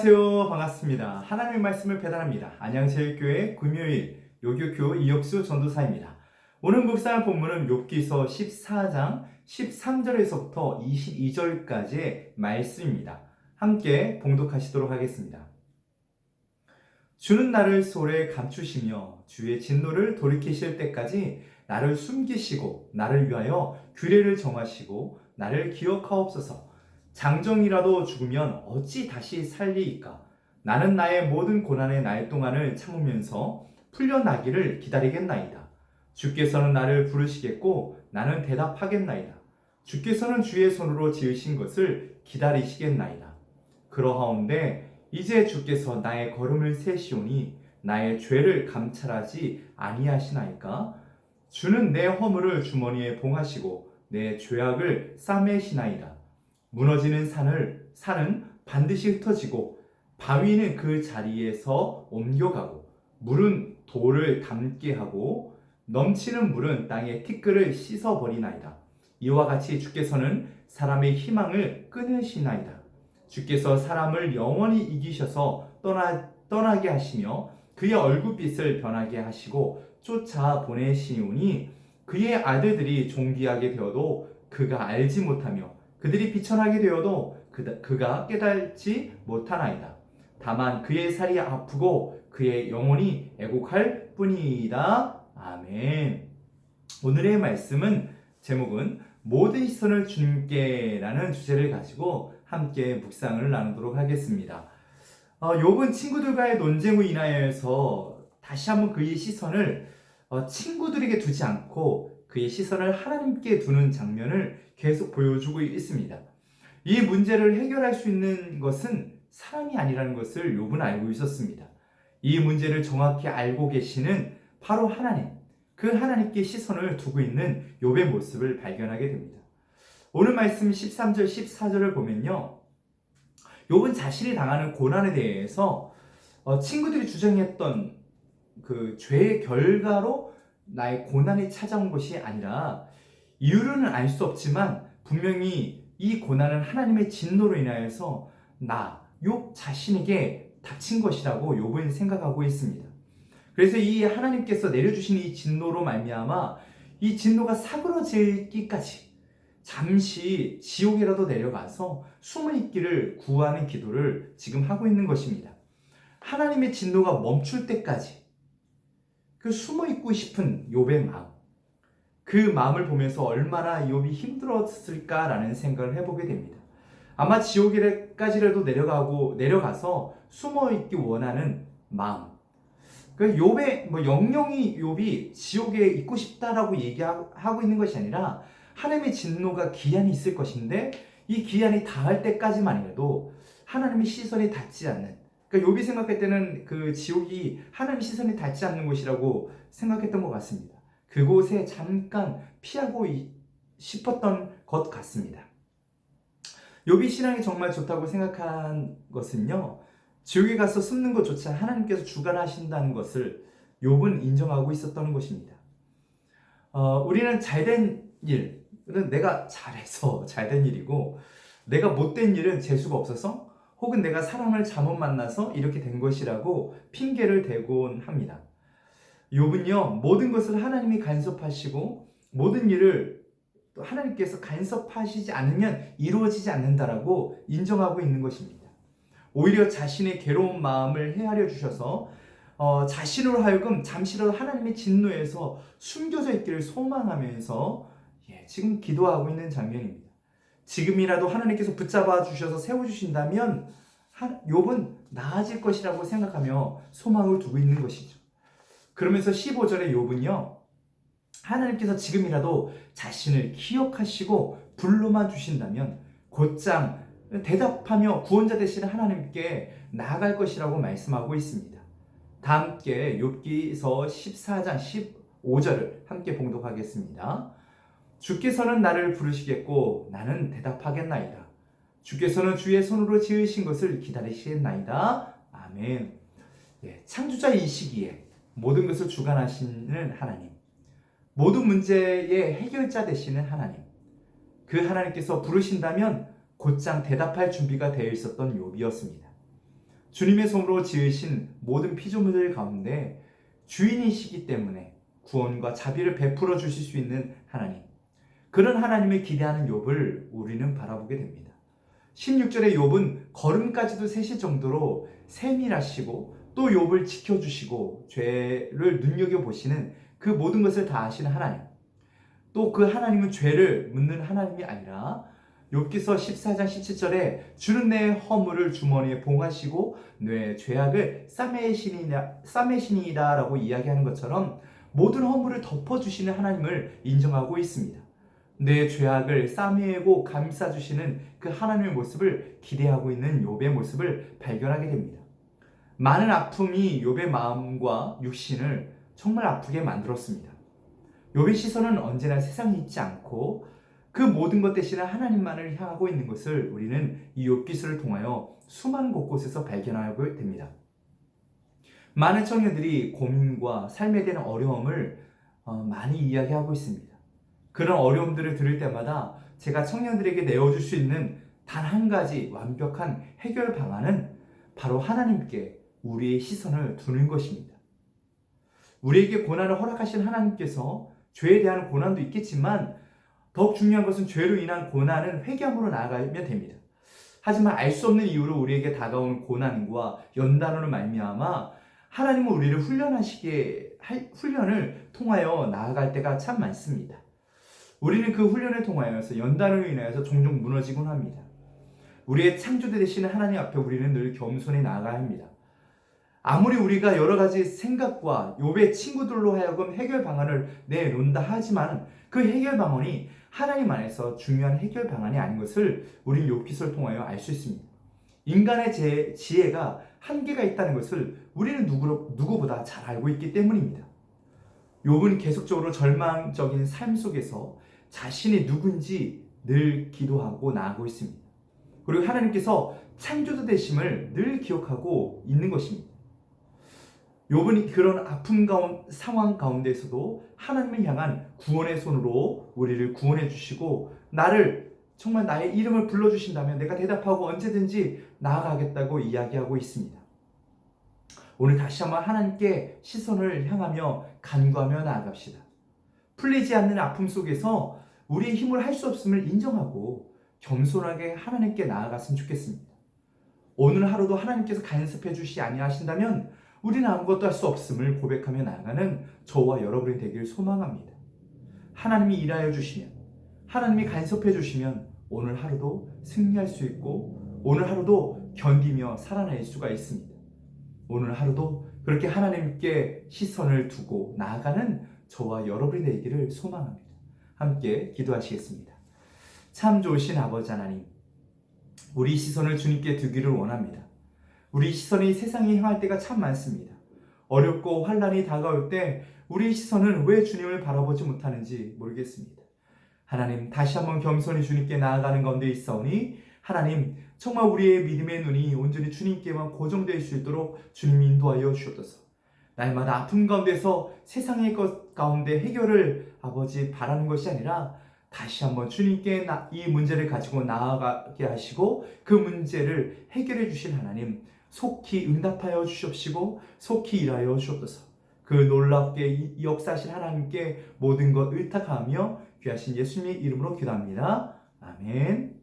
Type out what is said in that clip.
안녕하세요. 반갑습니다. 하나님의 말씀을 배달합니다. 안양제일교회 금요일 요교교 이혁수 전도사입니다. 오늘 묵상할 본문은 욥기서 14장 13절에서부터 22절까지의 말씀입니다. 함께 봉독하시도록 하겠습니다. 주는 나를 소홀에 감추시며 주의 진노를 돌이키실 때까지 나를 숨기시고 나를 위하여 규례를 정하시고 나를 기억하옵소서. 장정이라도 죽으면 어찌 다시 살리이까? 나는 나의 모든 고난의 날 동안을 참으면서 풀려나기를 기다리겠나이다. 주께서는 나를 부르시겠고 나는 대답하겠나이다. 주께서는 주의 손으로 지으신 것을 기다리시겠나이다. 그러하온데 이제 주께서 나의 걸음을 세시오니 나의 죄를 감찰하지 아니하시나이까? 주는 내 허물을 주머니에 봉하시고 내 죄악을 싸매시나이다. 무너지는 산은 반드시 흩어지고 바위는 그 자리에서 옮겨가고 물은 돌을 담게 하고 넘치는 물은 땅의 티끌을 씻어버리나이다. 이와 같이 주께서는 사람의 희망을 끊으시나이다. 주께서 사람을 영원히 이기셔서 떠나게 하시며 그의 얼굴빛을 변하게 하시고 쫓아 보내시오니 그의 아들들이 존귀하게 되어도 그가 알지 못하며 그들이 비천하게 되어도 그가 깨달지 못하나이다. 다만 그의 살이 아프고 그의 영혼이 애곡할 뿐이다. 아멘. 오늘의 말씀은 제목은 모든 시선을 주님께라는 주제를 가지고 함께 묵상을 나누도록 하겠습니다. 욥은 친구들과의 논쟁으로 인하여서 다시 한번 그의 시선을 친구들에게 두지 않고 그의 시선을 하나님께 두는 장면을 계속 보여주고 있습니다. 이 문제를 해결할 수 있는 것은 사람이 아니라는 것을 욥은 알고 있었습니다. 이 문제를 정확히 알고 계시는 바로 하나님, 그 하나님께 시선을 두고 있는 욥의 모습을 발견하게 됩니다. 오늘 말씀 13절, 14절을 보면요. 욥은 자신이 당하는 고난에 대해서 친구들이 주장했던 그 죄의 결과로 나의 고난이 찾아온 것이 아니라 이유는 알 수 없지만 분명히 이 고난은 하나님의 진노로 인하여서 욥 자신에게 닥친 것이라고 욥은 생각하고 있습니다. 그래서 이 하나님께서 내려주신 이 진노로 말미암아 이 진노가 사그러지기까지 잠시 지옥이라도 내려가서 숨어 있기를 구하는 기도를 지금 하고 있는 것입니다. 하나님의 진노가 멈출 때까지 그 숨어 있고 싶은 욥의 마음, 그 마음을 보면서 얼마나 욥이 힘들었을까라는 생각을 해보게 됩니다. 아마 지옥에까지라도 내려가서 숨어 있기 원하는 마음. 그 욥의 영영이 욥이 지옥에 있고 싶다라고 얘기하고 있는 것이 아니라 하나님의 진노가 기한이 있을 것인데 이 기한이 닿을 때까지만이라도 하나님의 시선이 닿지 않는. 그러니까 욥이 생각할 때는 그 지옥이 하나님의 시선이 닿지 않는 곳이라고 생각했던 것 같습니다. 그곳에 잠깐 피하고 싶었던 것 같습니다. 욥이 신앙이 정말 좋다고 생각한 것은요, 지옥에 가서 숨는 것조차 하나님께서 주관하신다는 것을 욥은 인정하고 있었던 것입니다. 우리는 잘된 일은 내가 잘해서 잘된 일이고, 내가 못된 일은 재수가 없어서 혹은 내가 사람을 잘못 만나서 이렇게 된 것이라고 핑계를 대곤 합니다. 욥은요, 모든 것을 하나님이 간섭하시고 모든 일을 또 하나님께서 간섭하시지 않으면 이루어지지 않는다라고 인정하고 있는 것입니다. 오히려 자신의 괴로운 마음을 헤아려 주셔서 자신으로 하여금 잠시라도 하나님의 진노에서 숨겨져 있기를 소망하면서 지금 기도하고 있는 장면입니다. 지금이라도 하나님께서 붙잡아 주셔서 세워주신다면 욥은 나아질 것이라고 생각하며 소망을 두고 있는 것이죠. 그러면서 15절에 욥은요, 하나님께서 지금이라도 자신을 기억하시고 불러만 주신다면 곧장 대답하며 구원자 되시는 하나님께 나아갈 것이라고 말씀하고 있습니다. 다 함께 욥기서 14장 15절을 함께 봉독하겠습니다. 주께서는 나를 부르시겠고 나는 대답하겠나이다. 주께서는 주의 손으로 지으신 것을 기다리시겠나이다. 아멘. 창조자 이 시기에 모든 것을 주관하시는 하나님, 모든 문제의 해결자 되시는 하나님, 그 하나님께서 부르신다면 곧장 대답할 준비가 되어 있었던 욥이었습니다. 주님의 손으로 지으신 모든 피조물들 가운데 주인이시기 때문에 구원과 자비를 베풀어 주실 수 있는 하나님, 그런 하나님을 기대하는 욥을 우리는 바라보게 됩니다. 16절에 욥은 걸음까지도 세실 정도로 세밀하시고 또 욥을 지켜주시고 죄를 눈여겨보시는 그 모든 것을 다 아시는 하나님, 또 그 하나님은 죄를 묻는 하나님이 아니라 욥기서 14장 17절에 주는 내 허물을 주머니에 봉하시고 내 죄악을 싸매시니이다 라고 이야기하는 것처럼 모든 허물을 덮어주시는 하나님을 인정하고 있습니다. 내 죄악을 싸매고 감싸주시는 그 하나님의 모습을 기대하고 있는 욥의 모습을 발견하게 됩니다. 많은 아픔이 욥의 마음과 육신을 정말 아프게 만들었습니다. 욥의 시선은 언제나 세상에 있지 않고 그 모든 것 대신에 하나님만을 향하고 있는 것을 우리는 이 욥기서를 통하여 수많은 곳곳에서 발견하게 됩니다. 많은 청년들이 고민과 삶에 대한 어려움을 많이 이야기하고 있습니다. 그런 어려움들을 들을 때마다 제가 청년들에게 내어줄 수 있는 단 한 가지 완벽한 해결 방안은 바로 하나님께 우리의 시선을 두는 것입니다. 우리에게 고난을 허락하신 하나님께서 죄에 대한 고난도 있겠지만 더욱 중요한 것은 죄로 인한 고난은 회개함으로 나아가면 됩니다. 하지만 알 수 없는 이유로 우리에게 다가오는 고난과 연단으로 말미암아 하나님은 우리를 훈련을 통하여 나아갈 때가 참 많습니다. 우리는 그 훈련을 통하여서 연단으로 인하여서 종종 무너지곤 합니다. 우리의 창조주 되시는 하나님 앞에 우리는 늘 겸손히 나아가야 합니다. 아무리 우리가 여러 가지 생각과 욥의 친구들로 하여금 해결 방안을 내놓는다 하지만 그 해결 방안이 하나님 안에서 중요한 해결 방안이 아닌 것을 우리는 욥기서를 통하여 알 수 있습니다. 인간의 지혜가 한계가 있다는 것을 우리는 누구보다 잘 알고 있기 때문입니다. 욥은 계속적으로 절망적인 삶 속에서 자신이 누군지 늘 기도하고 나아가고 있습니다. 그리고 하나님께서 창조주 되심을 늘 기억하고 있는 것입니다. 욥은 그런 아픔 상황 가운데서도 하나님을 향한 구원의 손으로 우리를 구원해 주시고 정말 나의 이름을 불러주신다면 내가 대답하고 언제든지 나아가겠다고 이야기하고 있습니다. 오늘 다시 한번 하나님께 시선을 향하며 간구하며 나아갑시다. 풀리지 않는 아픔 속에서 우리의 힘을 할 수 없음을 인정하고 겸손하게 하나님께 나아갔으면 좋겠습니다. 오늘 하루도 하나님께서 간섭해 주시지 아니하신다면 우리는 아무것도 할 수 없음을 고백하며 나아가는 저와 여러분이 되길 소망합니다. 하나님이 일하여 주시면, 하나님이 간섭해 주시면 오늘 하루도 승리할 수 있고 오늘 하루도 견디며 살아낼 수가 있습니다. 오늘 하루도 그렇게 하나님께 시선을 두고 나아가는 저와 여러분이 되기를 소망합니다. 함께 기도하시겠습니다. 참 좋으신 아버지 하나님, 우리 시선을 주님께 두기를 원합니다. 우리 시선이 세상에 향할 때가 참 많습니다. 어렵고 환난이 다가올 때 우리 시선은 왜 주님을 바라보지 못하는지 모르겠습니다. 하나님, 다시 한번 겸손히 주님께 나아가는 가운데 있사오니 하나님, 정말 우리의 믿음의 눈이 온전히 주님께만 고정되어 있을 수 있도록 주님 인도하여 주옵소서. 날마다 아픔 가운데서 세상의 것 가운데 해결을 아버지 바라는 것이 아니라 다시 한번 주님께 이 문제를 가지고 나아가게 하시고 그 문제를 해결해 주실 하나님, 속히 응답하여 주시옵시고 속히 일하여 주옵소서. 그 놀랍게 역사하신 하나님께 모든 것 의탁하며 귀하신 예수님의 이름으로 기도합니다. 아멘.